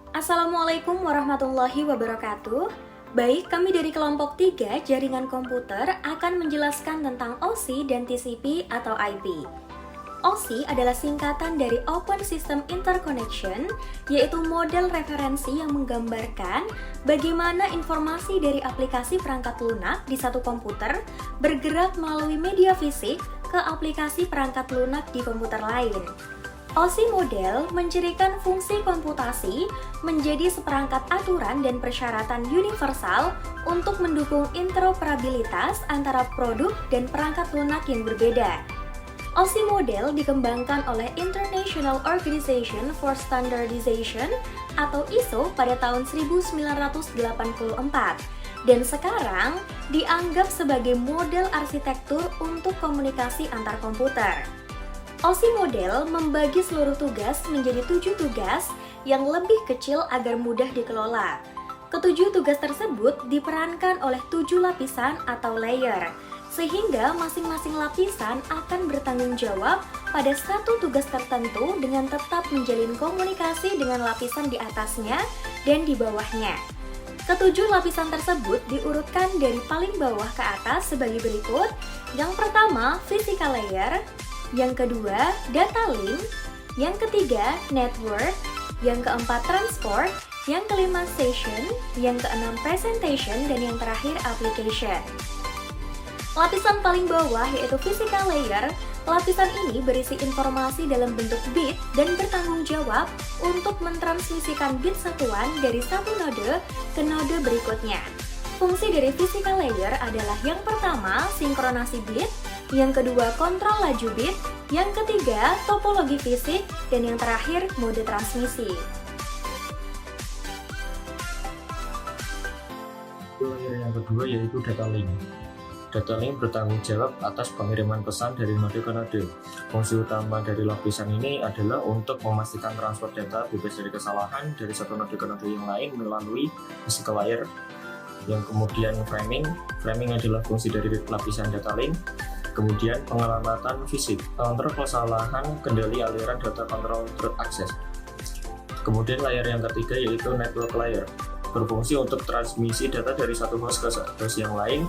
Assalamualaikum warahmatullahi wabarakatuh. Baik, kami dari kelompok 3 Jaringan Komputer akan menjelaskan tentang OSI dan TCP atau IP. OSI adalah singkatan dari Open System Interconnection, yaitu model referensi yang menggambarkan bagaimana informasi dari aplikasi perangkat lunak di satu komputer bergerak melalui media fisik ke aplikasi perangkat lunak di komputer lain. OSI model mencirikan fungsi komputasi menjadi seperangkat aturan dan persyaratan universal untuk mendukung interoperabilitas antara produk dan perangkat lunak yang berbeda. OSI model dikembangkan oleh International Organization for Standardization atau ISO pada tahun 1984 dan sekarang dianggap sebagai model arsitektur untuk komunikasi antar komputer. OSI model membagi seluruh tugas menjadi 7 tugas yang lebih kecil agar mudah dikelola. Ketujuh tugas tersebut diperankan oleh 7 lapisan atau layer, sehingga masing-masing lapisan akan bertanggung jawab pada satu tugas tertentu dengan tetap menjalin komunikasi dengan lapisan di atasnya dan di bawahnya. Ketujuh lapisan tersebut diurutkan dari paling bawah ke atas sebagai berikut. Yang pertama, physical layer. Yang kedua, data link. Yang ketiga, network. Yang keempat, transport. Yang kelima, session. Yang keenam, presentation. Dan yang terakhir, application. Lapisan paling bawah yaitu physical layer. Lapisan ini berisi informasi dalam bentuk bit dan bertanggung jawab untuk mentransmisikan bit satuan dari satu node ke node berikutnya. Fungsi dari physical layer adalah yang pertama, sinkronasi bit, yang kedua, kontrol laju bit, yang ketiga, topologi fisik, dan yang terakhir, mode transmisi. Layer yang kedua yaitu data link. Data link bertanggung jawab atas pengiriman pesan dari node ke node. Fungsi utama dari lapisan ini adalah untuk memastikan transfer data bebas dari kesalahan dari satu node ke node yang lain melalui physical layer. Yang kemudian framing adalah fungsi dari lapisan data link. Kemudian pengelamatan fisik, kontrol kesalahan, kendali aliran data, kontrol root access. Kemudian layer yang ketiga yaitu network layer, berfungsi untuk transmisi data dari satu host ke host yang lain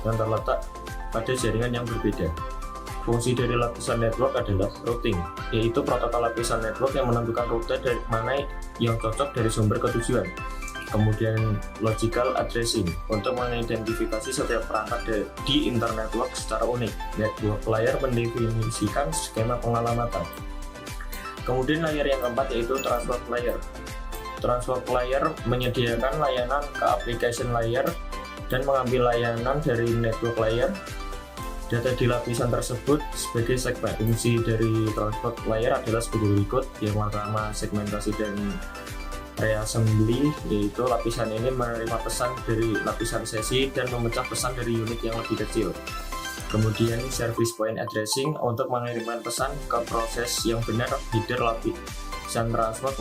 yang terletak pada jaringan yang berbeda. Fungsi dari lapisan network adalah routing, yaitu protokol lapisan network yang menentukan rute dari mana yang cocok dari sumber ke tujuan. Kemudian logical addressing untuk mengidentifikasi setiap perangkat di internetwork secara unik. Network layer mendefinisikan skema pengelamatan. Kemudian layer yang keempat yaitu transport layer. Transport layer menyediakan layanan ke application layer dan mengambil layanan dari network layer. Data di lapisan tersebut sebagai segmen. Fungsi dari transport layer adalah sebagai berikut. Yang pertama, segmentasi dan reassembly, yaitu lapisan ini menerima pesan dari lapisan sesi dan memecah pesan dari unit yang lebih kecil. Kemudian service point addressing untuk mengirimkan pesan ke proses yang benar. Header lapisan transport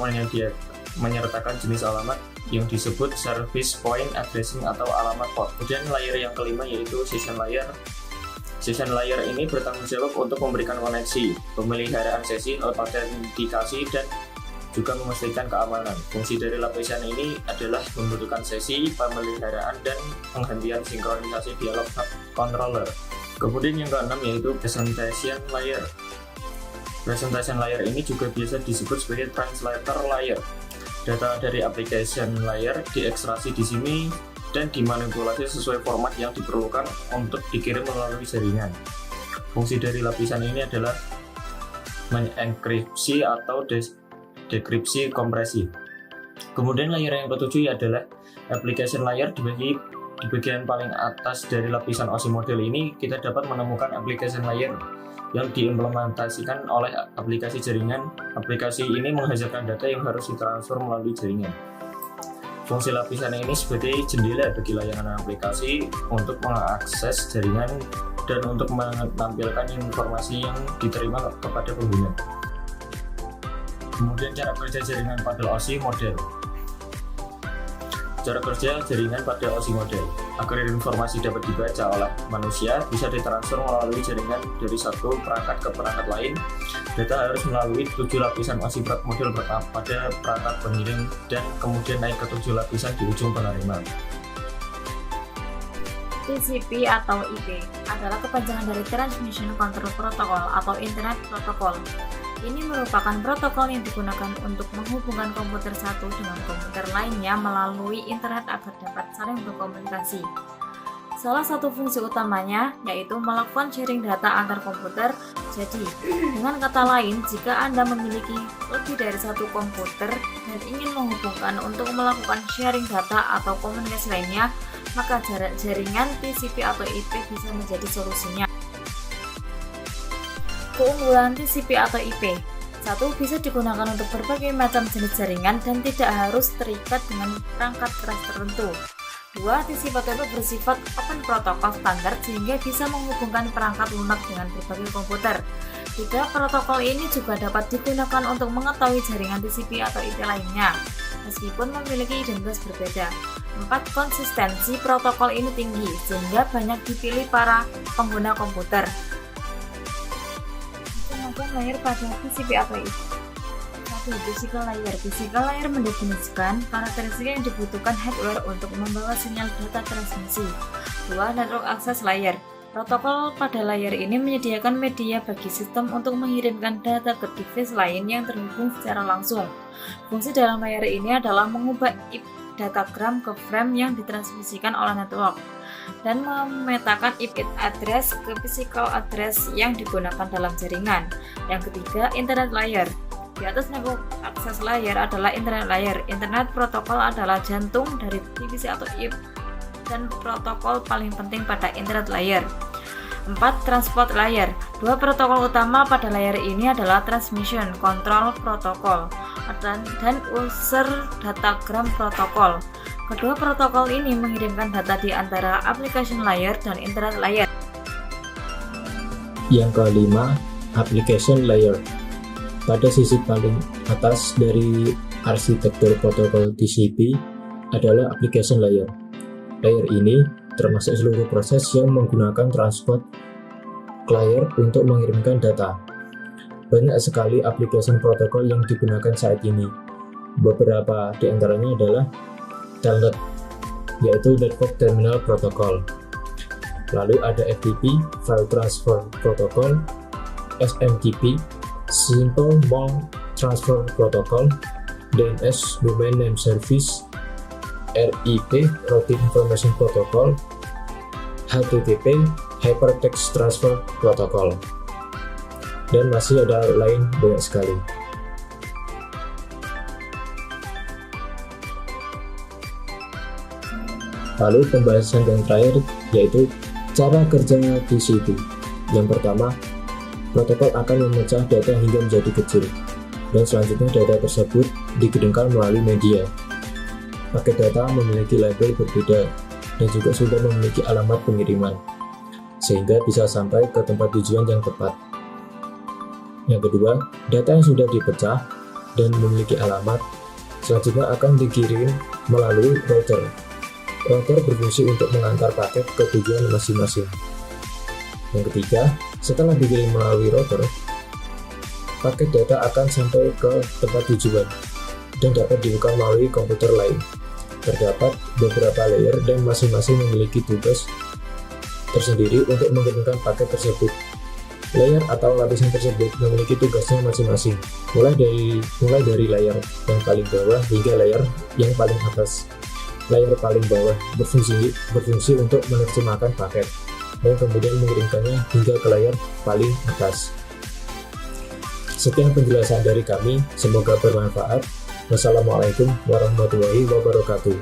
menyertakan jenis alamat yang disebut service point addressing atau alamat port. Kemudian layer yang kelima yaitu session layer. Session layer ini bertanggung jawab untuk memberikan koneksi, pemeliharaan sesi, autentikasi, dan juga memastikan keamanan. Fungsi dari lapisan ini adalah membutuhkan sesi, pemeliharaan, dan penghentian sinkronisasi dialog controller. Kemudian yang keenam yaitu presentation layer. Presentation layer ini juga biasa disebut sebagai translator layer. Data dari application layer diekstraksi di sini dan dimanipulasi sesuai format yang diperlukan untuk dikirim melalui jaringan. Fungsi dari lapisan ini adalah mengenkripsi atau dekripsi kompresi. Kemudian layer yang ketujuh adalah application layer. Di bagian paling atas dari lapisan OSI model ini kita dapat menemukan application layer yang diimplementasikan oleh aplikasi jaringan. Aplikasi ini menghasilkan data yang harus ditransfer melalui jaringan. Fungsi lapisan ini sebagai jendela bagi layanan aplikasi untuk mengakses jaringan dan untuk menampilkan informasi yang diterima kepada pengguna. Kemudian cara kerja jaringan pada OSI model. Cara kerja jaringan pada OSI model. Agar informasi dapat dibaca oleh manusia, bisa ditransfer melalui jaringan dari satu perangkat ke perangkat lain. Data harus melalui 7 lapisan OSI model pertama pada perangkat pengirim dan kemudian naik ke 7 lapisan di ujung penerima. TCP atau IP adalah kepanjangan dari Transmission Control Protocol atau Internet Protocol. Ini merupakan protokol yang digunakan untuk menghubungkan komputer satu dengan komputer lainnya melalui internet agar dapat saling berkomunikasi. Salah satu fungsi utamanya yaitu melakukan sharing data antar komputer. Jadi, dengan kata lain, jika Anda memiliki lebih dari satu komputer dan ingin menghubungkan untuk melakukan sharing data atau komunikasi lainnya, maka jaringan TCP atau IP bisa menjadi solusinya. Keunggulan TCP atau IP: 1. Bisa digunakan untuk berbagai macam jenis jaringan dan tidak harus terikat dengan perangkat keras tertentu. 2. TCP atau IP bersifat open protokol standar sehingga bisa menghubungkan perangkat lunak dengan berbagai komputer. 3. Protokol ini juga dapat digunakan untuk mengetahui jaringan TCP atau IP lainnya, meskipun memiliki identitas berbeda. 4. Konsistensi protokol ini tinggi, sehingga banyak dipilih para pengguna komputer. Macam-macam layer pada TCP atau IP. 1. Physical layer. Physical layer mendefinisikan karakteristik yang dibutuhkan hardware untuk membawa sinyal data transmisi. 2. Network access layer. Protokol pada layer ini menyediakan media bagi sistem untuk mengirimkan data ke device lain yang terhubung secara langsung. Fungsi dalam layer ini adalah mengubah IP datagram ke frame yang ditransmisikan oleh network dan memetakan IP address ke physical address yang digunakan dalam jaringan. Yang ketiga, internet layer. Di atas network access layer adalah internet layer. Internet protokol adalah jantung dari TCP atau IP dan protokol paling penting pada internet layer. 4. Transport layer. Dua protokol utama pada layer ini adalah Transmission Control Protocol dan User Datagram Protocol. Kedua protokol ini mengirimkan data di antara application layer dan internet layer. Yang kelima, application layer. Pada sisi paling atas dari arsitektur protokol TCP adalah application layer. Layer ini termasuk seluruh proses yang menggunakan transport layer untuk mengirimkan data. Banyak sekali aplikasi protokol yang digunakan saat ini. Beberapa di antaranya adalah Telnet, yaitu Network Terminal Protocol. Lalu ada FTP, File Transfer Protocol, SMTP, Simple Mode Transfer Protocol, DNS, Domain Name Service, RIP, Routing Information Protocol, HTTP, Hypertext Transfer Protocol, dan masih ada lain banyak sekali. Lalu pembahasan yang terakhir yaitu cara kerja TCP. Yang pertama, protokol akan memecah data hingga menjadi kecil, dan selanjutnya data tersebut digedengkan melalui media. Paket data memiliki label berbeda dan juga sudah memiliki alamat pengiriman, sehingga bisa sampai ke tempat tujuan yang tepat. Yang kedua, data yang sudah dipecah dan memiliki alamat selanjutnya akan dikirim melalui router. Router berfungsi untuk mengantar paket ke tujuan masing-masing. Yang ketiga, setelah dikirim melalui router, paket data akan sampai ke tempat tujuan dan dapat dibuka melalui komputer lain. Terdapat beberapa layer dan masing-masing memiliki tugas tersendiri untuk mengirimkan paket tersebut. Layer atau lapisan tersebut memiliki tugasnya masing-masing, mulai dari layer yang paling bawah hingga layer yang paling atas. Layer paling bawah berfungsi untuk menerjemahkan paket dan kemudian mengirimkannya hingga ke layer paling atas. Sekian penjelasan dari kami, semoga bermanfaat. Wassalamualaikum warahmatullahi wabarakatuh.